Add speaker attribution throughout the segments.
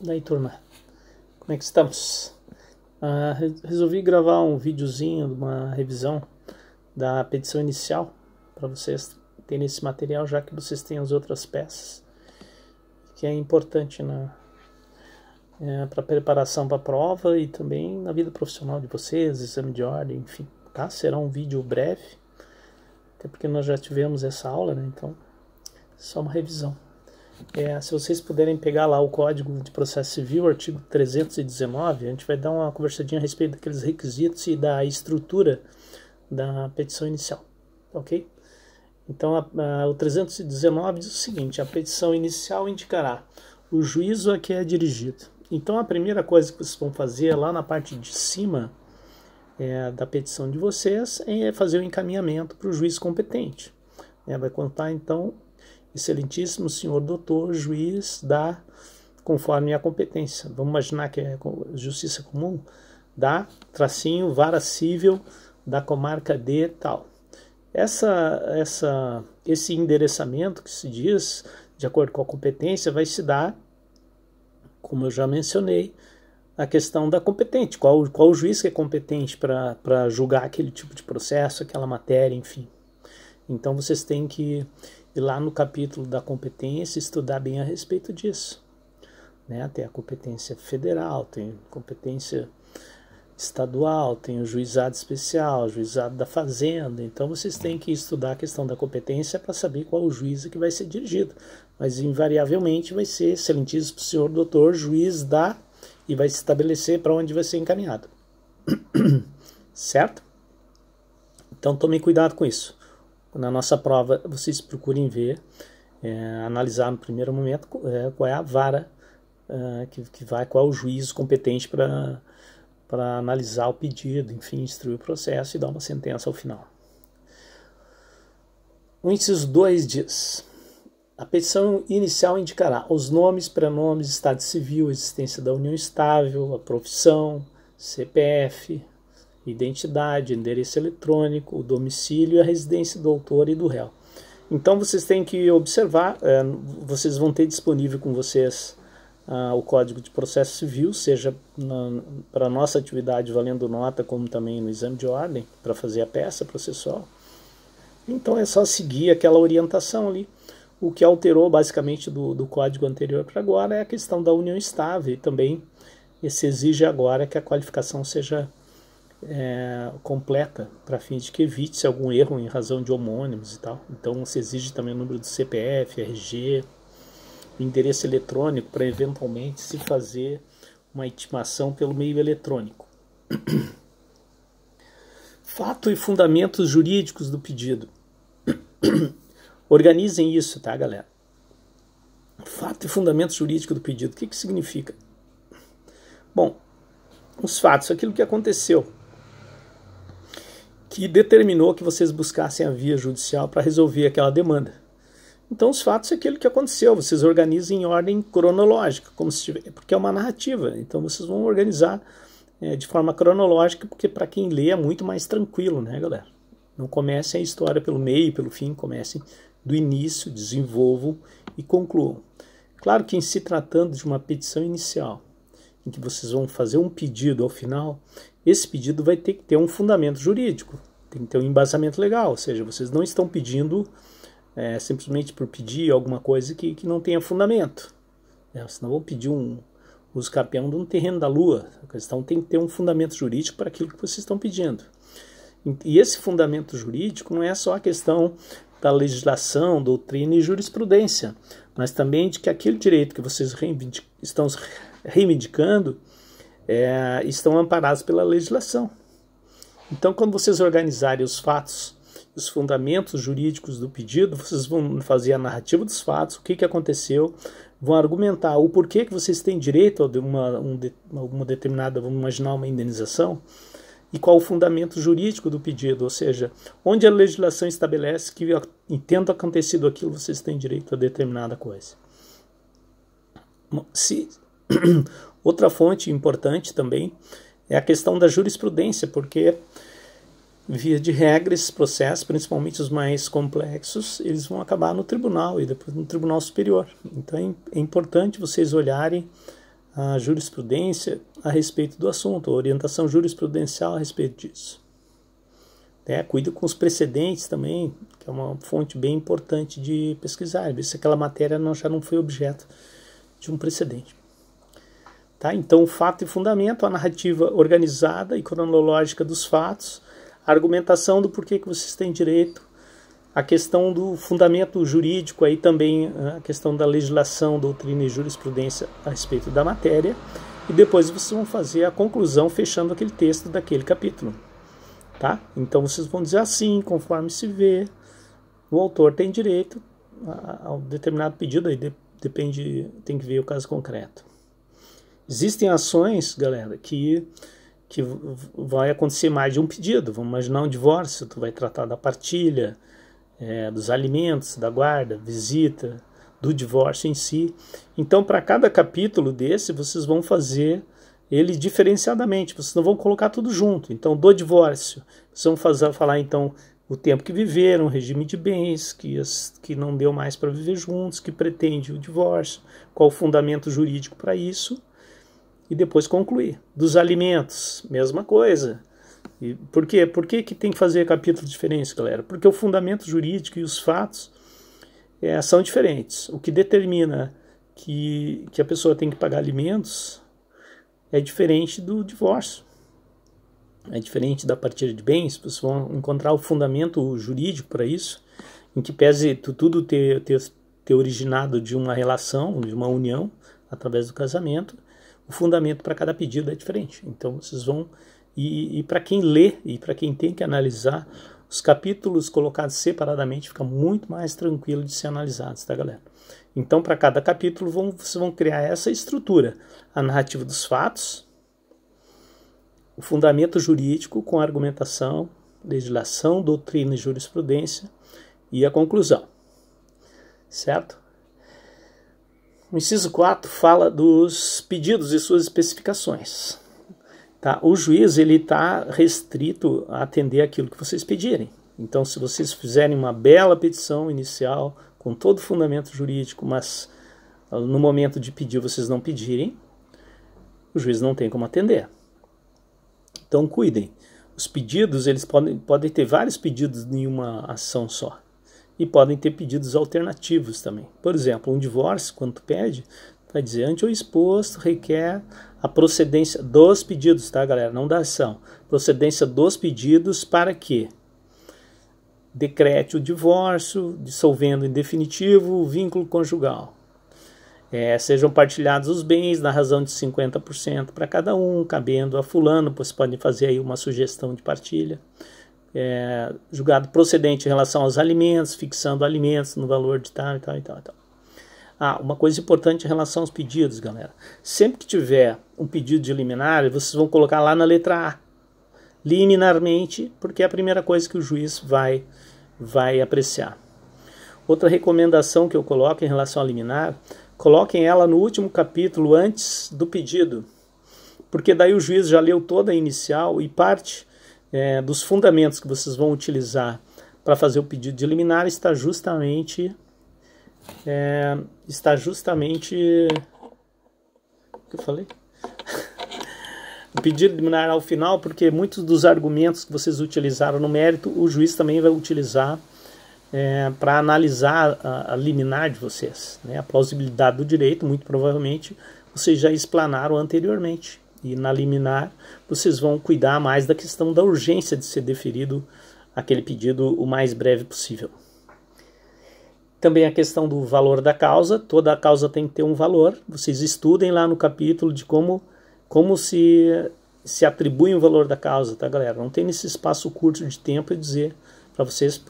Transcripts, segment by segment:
Speaker 1: Daí, turma, como é que estamos? Resolvi gravar um videozinho de uma revisão da petição inicial para vocês terem esse material, já que vocês têm as outras peças, que é importante para preparação para a prova e também na vida profissional de vocês, exame de ordem, enfim, tá? Será um vídeo breve, até porque nós já tivemos essa aula, né? Então, só uma revisão. Se vocês puderem pegar lá o Código de Processo Civil, artigo 319, a gente vai dar uma conversadinha a respeito daqueles requisitos e da estrutura da petição inicial, ok? Então, o 319 diz o seguinte: a petição inicial indicará o juízo a que é dirigido. Então, a primeira coisa que vocês vão fazer lá na parte de cima da petição de vocês é fazer o encaminhamento para o juiz competente. Vai contar, então, excelentíssimo senhor doutor, juiz da, conforme a competência. Vamos imaginar que é justiça comum, da tracinho, vara civil da comarca de tal. Esse endereçamento que se diz, de acordo com a competência, vai se dar, como eu já mencionei, a questão da competente. Qual o juiz que é competente para julgar aquele tipo de processo, aquela matéria, enfim. Então vocês têm que ir lá no capítulo da competência estudar bem a respeito disso. Tem a competência federal, tem competência estadual, tem o juizado especial, o juizado da fazenda. Então vocês têm que estudar a questão da competência para saber qual o juiz que vai ser dirigido. Mas invariavelmente vai ser excelentíssimo senhor doutor, juiz da, e vai se estabelecer para onde vai ser encaminhado. Certo? Então tomem cuidado com isso. Na nossa prova, vocês procurem ver, analisar no primeiro momento qual é a vara que vai, qual é o juízo competente para analisar o pedido, enfim, instruir o processo e dar uma sentença ao final. O inciso 2 diz: a petição inicial indicará os nomes, prenomes, estado civil, existência da união estável, a profissão, CPF, identidade, endereço eletrônico, o domicílio e a residência do autor e do réu. Então vocês têm que observar, vocês vão ter disponível com vocês o Código de Processo Civil, seja para a nossa atividade valendo nota, como também no exame de ordem, para fazer a peça processual. Então é só seguir aquela orientação ali. O que alterou basicamente do código anterior para agora é a questão da união estável, e também se exige agora que a qualificação seja completa, para fins de que evite-se algum erro em razão de homônimos e tal. Então se exige também o número do CPF, RG, endereço eletrônico, para eventualmente se fazer uma intimação pelo meio eletrônico. Fato e fundamentos jurídicos do pedido. Organizem isso, tá, galera? Fato e fundamento jurídico do pedido. O que significa? Bom, os fatos, aquilo que aconteceu, que determinou que vocês buscassem a via judicial para resolver aquela demanda. Então, os fatos é aquilo que aconteceu. Vocês organizem em ordem cronológica, como se tivesse, porque é uma narrativa. Então, vocês vão organizar de forma cronológica, porque para quem lê é muito mais tranquilo, né, galera? Não comecem a história pelo meio, pelo fim, comecem do início, desenvolvam e concluam. Claro que em se tratando de uma petição inicial, em que vocês vão fazer um pedido ao final, esse pedido vai ter que ter um fundamento jurídico, tem que ter um embasamento legal, ou seja, vocês não estão pedindo simplesmente por pedir alguma coisa que não tenha fundamento. Vocês não vão pedir um uso capião de um terreno da lua. A questão tem que ter um fundamento jurídico para aquilo que vocês estão pedindo. E esse fundamento jurídico não é só a questão da legislação, doutrina e jurisprudência, mas também de que aquele direito que vocês estão reivindicando estão amparados pela legislação. Então, quando vocês organizarem os fatos, os fundamentos jurídicos do pedido, vocês vão fazer a narrativa dos fatos, o que aconteceu, vão argumentar o porquê que vocês têm direito a uma determinada, vamos imaginar, uma indenização, e qual o fundamento jurídico do pedido, ou seja, onde a legislação estabelece que, tendo acontecido aquilo, vocês têm direito a determinada coisa. Outra fonte importante também é a questão da jurisprudência, porque, via de regra, esses processos, principalmente os mais complexos, eles vão acabar no tribunal e depois no Tribunal Superior. Então é importante vocês olharem a jurisprudência a respeito do assunto, a orientação jurisprudencial a respeito disso. Cuida com os precedentes também, que é uma fonte bem importante de pesquisar, ver se aquela matéria já não foi objeto de um precedente. Então, o fato e fundamento, a narrativa organizada e cronológica dos fatos, a argumentação do porquê que vocês têm direito, a questão do fundamento jurídico, aí também a questão da legislação, doutrina e jurisprudência a respeito da matéria, e depois vocês vão fazer a conclusão fechando aquele texto daquele capítulo. Então vocês vão dizer assim, conforme se vê, o autor tem direito a um determinado pedido, aí depende, tem que ver o caso concreto. Existem ações, galera, que vai acontecer mais de um pedido. Vamos imaginar um divórcio, tu vai tratar da partilha, dos alimentos, da guarda, visita, do divórcio em si. Então, para cada capítulo desse, vocês vão fazer ele diferenciadamente, vocês não vão colocar tudo junto. Então, do divórcio, vocês vão falar, então, o tempo que viveram, o regime de bens, que não deu mais para viver juntos, que pretende o divórcio, qual o fundamento jurídico para isso, e depois concluir. Dos alimentos, mesma coisa. E por quê? Por que tem que fazer capítulos diferentes, galera? Porque o fundamento jurídico e os fatos são diferentes. O que determina que a pessoa tem que pagar alimentos é diferente do divórcio. É diferente da partilha de bens. Vocês vão encontrar o fundamento jurídico para isso, em que pese tudo ter originado de uma relação, de uma união, através do casamento, o fundamento para cada pedido é diferente. Então vocês vão... E para quem lê e para quem tem que analisar, os capítulos colocados separadamente fica muito mais tranquilo de ser analisados, tá, galera? Então, para cada capítulo, vocês vão criar essa estrutura. A narrativa dos fatos, o fundamento jurídico com a argumentação, legislação, doutrina e jurisprudência e a conclusão. Certo? O inciso 4 fala dos pedidos e suas especificações. O juiz está restrito a atender aquilo que vocês pedirem. Então, se vocês fizerem uma bela petição inicial, com todo o fundamento jurídico, mas no momento de pedir vocês não pedirem, o juiz não tem como atender. Então, cuidem. Os pedidos, eles podem ter vários pedidos em uma ação só. E podem ter pedidos alternativos também. Por exemplo, um divórcio, quando tu pede, vai dizer, ante o exposto, requer a procedência dos pedidos, tá, galera? Não da ação. Procedência dos pedidos para que decrete o divórcio, dissolvendo em definitivo o vínculo conjugal. Sejam partilhados os bens na razão de 50% para cada um, cabendo a fulano, vocês podem fazer aí uma sugestão de partilha. Julgado procedente em relação aos alimentos, fixando alimentos no valor de tal e tal e tal e tal. Uma coisa importante em relação aos pedidos, galera. Sempre que tiver um pedido de liminar, vocês vão colocar lá na letra A. Liminarmente, porque é a primeira coisa que o juiz vai apreciar. Outra recomendação que eu coloco em relação a liminar, coloquem ela no último capítulo antes do pedido. Porque daí o juiz já leu toda a inicial e parte dos fundamentos que vocês vão utilizar para fazer o pedido de liminar está justamente... o que eu falei? O pedido liminar ao final, porque muitos dos argumentos que vocês utilizaram no mérito, o juiz também vai utilizar para analisar a liminar de vocês. A plausibilidade do direito, muito provavelmente, vocês já explanaram anteriormente. E na liminar, vocês vão cuidar mais da questão da urgência de ser deferido aquele pedido o mais breve possível. Também a questão do valor da causa. Toda a causa tem que ter um valor. Vocês estudem lá no capítulo de como se atribui o valor da causa, tá, galera? Não tem nesse espaço curto de tempo eu dizer para vocês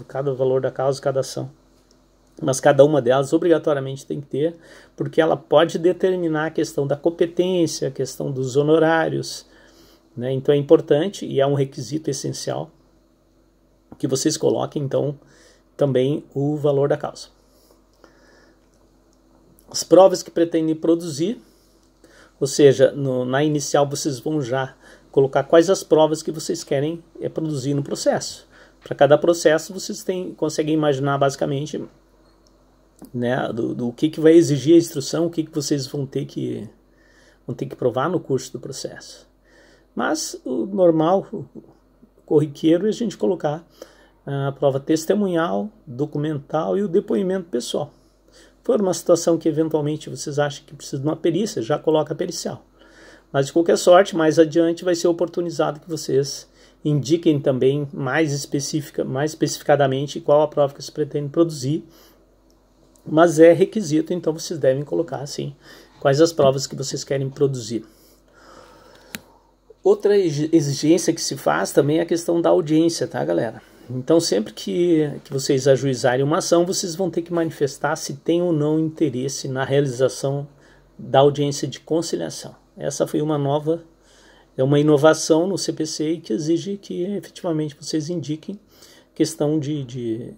Speaker 1: cada valor da causa, cada ação. Mas cada uma delas obrigatoriamente tem que ter, porque ela pode determinar a questão da competência, a questão dos honorários, né? Então é importante e é um requisito essencial que vocês coloquem, então, também o valor da causa. As provas que pretendem produzir, ou seja, na inicial vocês vão já colocar quais as provas que vocês querem produzir no processo. Para cada processo vocês conseguem imaginar basicamente, né, do que vai exigir a instrução, o que vocês vão ter que vão ter que provar no curso do processo. Mas o normal, o corriqueiro, é a gente colocar a prova testemunhal, documental e o depoimento pessoal. Se for uma situação que eventualmente vocês acham que precisa de uma perícia, já coloca a pericial. Mas de qualquer sorte, mais adiante vai ser oportunizado que vocês indiquem também mais especificadamente qual a prova que vocês pretendem produzir. Mas é requisito, então vocês devem colocar assim quais as provas que vocês querem produzir. Outra exigência que se faz também é a questão da audiência, tá, galera? Então, sempre que vocês ajuizarem uma ação, vocês vão ter que manifestar se tem ou não interesse na realização da audiência de conciliação. Essa foi uma inovação no CPC que exige que efetivamente vocês indiquem questão de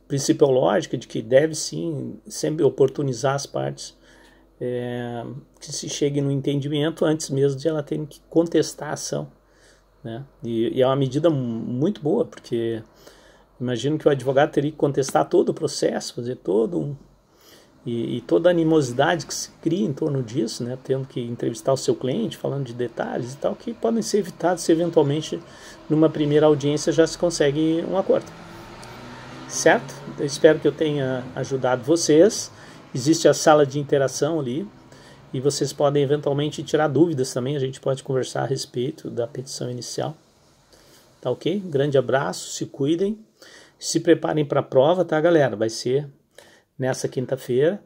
Speaker 1: principiológica, de que deve sim sempre oportunizar as partes que se chegue no entendimento antes mesmo de ela ter que contestar a ação, né? E é uma medida muito boa, porque imagino que o advogado teria que contestar todo o processo, fazer todo e toda a animosidade que se cria em torno disso, né? Tendo que entrevistar o seu cliente, falando de detalhes e tal, que podem ser evitados se eventualmente numa primeira audiência já se consegue um acordo. Certo? Eu espero que eu tenha ajudado vocês. Existe a sala de interação ali e vocês podem eventualmente tirar dúvidas também. A gente pode conversar a respeito da petição inicial. Tá ok? Grande abraço, se cuidem. Se preparem para a prova, tá, galera? Vai ser nessa quinta-feira.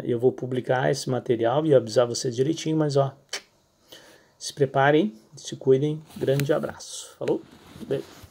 Speaker 1: Eu vou publicar esse material e avisar vocês direitinho, mas ó, se preparem, se cuidem. Grande abraço. Falou? Beijo.